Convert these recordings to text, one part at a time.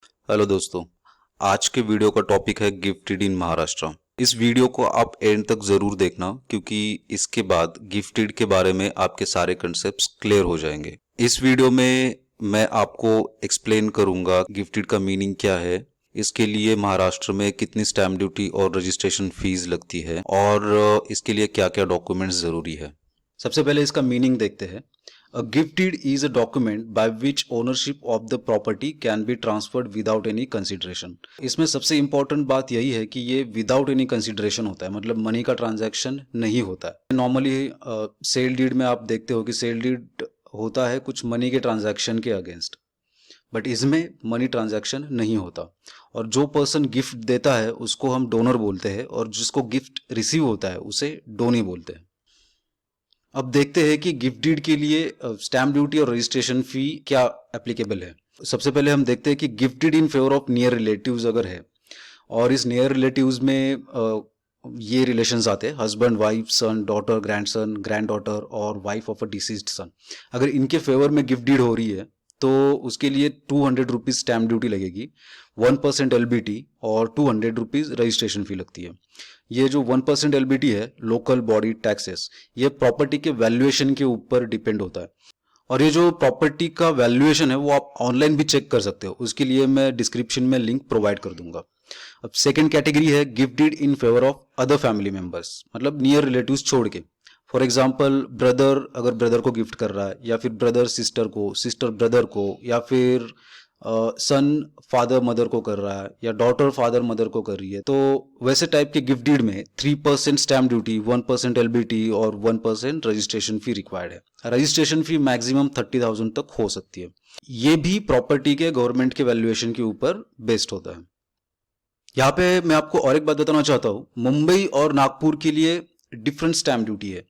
Hello दोस्तों, आज के वीडियो का टॉपिक है गिफ्टेड इन महाराष्ट्र। इस वीडियो को आप एंड तक जरूर देखना क्योंकि इसके बाद गिफ्टेड के बारे में आपके सारे कंसेप्ट्स क्लियर हो जाएंगे। इस वीडियो में मैं आपको एक्सप्लेन करूंगा गिफ्टेड का मीनिंग क्या है, इसके लिए महाराष्ट्र में कितनी स्टैम्प ड्यूटी और रजिस्ट्रेशन फीस लगती है और इसके लिए क्या क्या डॉक्यूमेंट्स जरूरी है। सबसे पहले इसका मीनिंग देखते हैं। A gift deed is a document by which ownership of the property can be transferred without any consideration। इसमें सबसे इम्पोर्टेंट बात यही है कि ये विदाउट एनी कंसिडरेशन होता है, मतलब मनी का ट्रांजैक्शन नहीं होता है। नॉर्मली सेल डीड में आप देखते हो कि सेल डीड होता है कुछ मनी के ट्रांजैक्शन के अगेंस्ट, बट इसमें मनी ट्रांजैक्शन नहीं होता। और जो पर्सन गिफ्ट देता है उसको हम डोनर बोलते हैं और जिसको गिफ्ट रिसीव होता है उसे डोनी बोलते हैं। अब देखते हैं कि गिफ्ट डीड के लिए स्टैम्प ड्यूटी और रजिस्ट्रेशन फी क्या एप्लीकेबल है। सबसे पहले हम देखते हैं कि gift deed in favour of near relatives अगर है और इस नियर रिलेटिव्स में ये रिलेशंस आते हैं husband wife son daughter grandson grand daughter और वाइफ ऑफ अ डिसीज्ड सन। अगर इनके फेवर में गिफ्ट डीड हो रही है तो उसके लिए 200 रुपीज स्टैम्प ड्यूटी लगेगी, 1% LBT और 200 रुपीज रजिस्ट्रेशन फी लगती है। ये जो 1% LBT है लोकल बॉडी टैक्सेस, ये प्रॉपर्टी के वैल्यूएशन के ऊपर डिपेंड होता है। और ये जो प्रॉपर्टी का वैल्यूएशन है वो आप ऑनलाइन भी चेक कर सकते हो, उसके लिए मैं डिस्क्रिप्शन में लिंक प्रोवाइड कर दूंगा। अब सेकेंड कैटेगरी है gift deed in favour of other family members, मतलब नियर रिलेटिव्स छोड़ के। फॉर एग्जाम्पल ब्रदर अगर ब्रदर को गिफ्ट कर रहा है या फिर ब्रदर सिस्टर को, सिस्टर ब्रदर को, या फिर सन फादर मदर को कर रहा है या डॉटर फादर मदर को कर रही है, तो वैसे टाइप के गिफ्ट डीड में 3% स्टैम्प ड्यूटी, 1% LBT और 1% रजिस्ट्रेशन फी रिक्वायर्ड है। रजिस्ट्रेशन फी मैक्सिमम 30,000 तक हो सकती है। ये भी प्रॉपर्टी के गवर्नमेंट के वैल्यूएशन के ऊपर बेस्ड होता है। यहाँ पे मैं आपको और एक बात बताना चाहता हूँ, मुंबई और नागपुर के लिए डिफरेंट स्टैम्प ड्यूटी है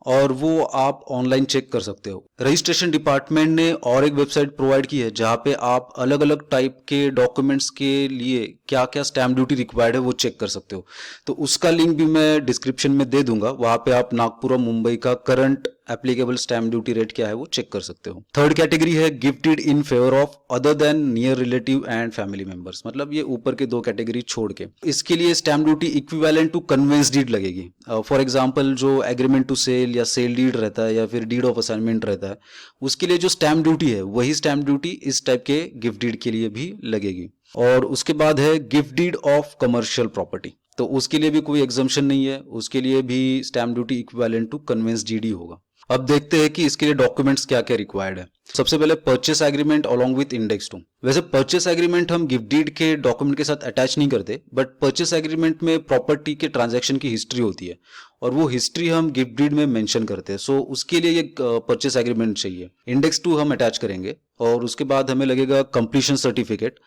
और वो आप ऑनलाइन चेक कर सकते हो। रजिस्ट्रेशन डिपार्टमेंट ने और एक वेबसाइट प्रोवाइड की है जहाँ पे आप अलग अलग टाइप के डॉक्यूमेंट्स के लिए क्या क्या स्टैम्प ड्यूटी रिक्वायर्ड है वो चेक कर सकते हो, तो उसका लिंक भी मैं डिस्क्रिप्शन में दे दूंगा। वहाँ पे आप नागपुर और मुंबई का current applicable stamp duty rate क्या है वो चेक कर सकते हो। थर्ड कैटेगरी है gifted in favour of other than near relative and family members, मतलब ये ऊपर के दो कैटेगरी छोड़ के। इसके लिए stamp duty equivalent to conveyance deed लगेगी। फॉर एग्जांपल जो एग्रीमेंट टू सेल या सेल डीड रहता है या फिर डीड ऑफ असाइनमेंट रहता है, उसके लिए जो स्टैम्प ड्यूटी है वही स्टैम्प ड्यूटी इस टाइप के गिफ्ट डीड के लिए भी लगेगी। और उसके बाद है gift deed of commercial property, तो उसके लिए भी कोई एग्जम्पशन नहीं है, उसके लिए भी stamp duty equivalent to conveyance deed ही होगा। अब देखते हैं कि इसके लिए डॉक्यूमेंट्स क्या क्या रिक्वायर्ड है। सबसे पहले purchase agreement along with index two. वैसे परचेस एग्रीमेंट हम गिफ्ट डीड के डॉक्यूमेंट के साथ अटैच नहीं करते, बट परचेस एग्रीमेंट में प्रॉपर्टी के ट्रांजैक्शन की हिस्ट्री होती है और वो हिस्ट्री हम गिफ्ट डीड में मेंशन करते हैं, सो उसके लिए ये परचेस एग्रीमेंट चाहिए। इंडेक्स टू हम अटैच करेंगे और उसके बाद हमें लगेगा completion certificate,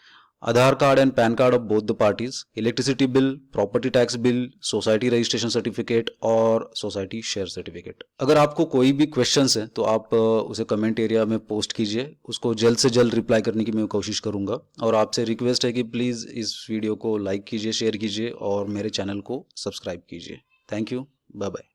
Aadhaar card and pan card of both the parties, electricity bill, property tax bill, society registration certificate और सोसाइटी शेयर सर्टिफिकेट। अगर आपको कोई भी क्वेश्चंस है तो आप उसे कमेंट एरिया में पोस्ट कीजिए, उसको जल्द से जल्द रिप्लाई करने की मैं कोशिश करूंगा। और आपसे रिक्वेस्ट है कि प्लीज़ इस वीडियो को लाइक कीजिए, शेयर कीजिए और मेरे चैनल को सब्सक्राइब कीजिए। Thank you, bye bye.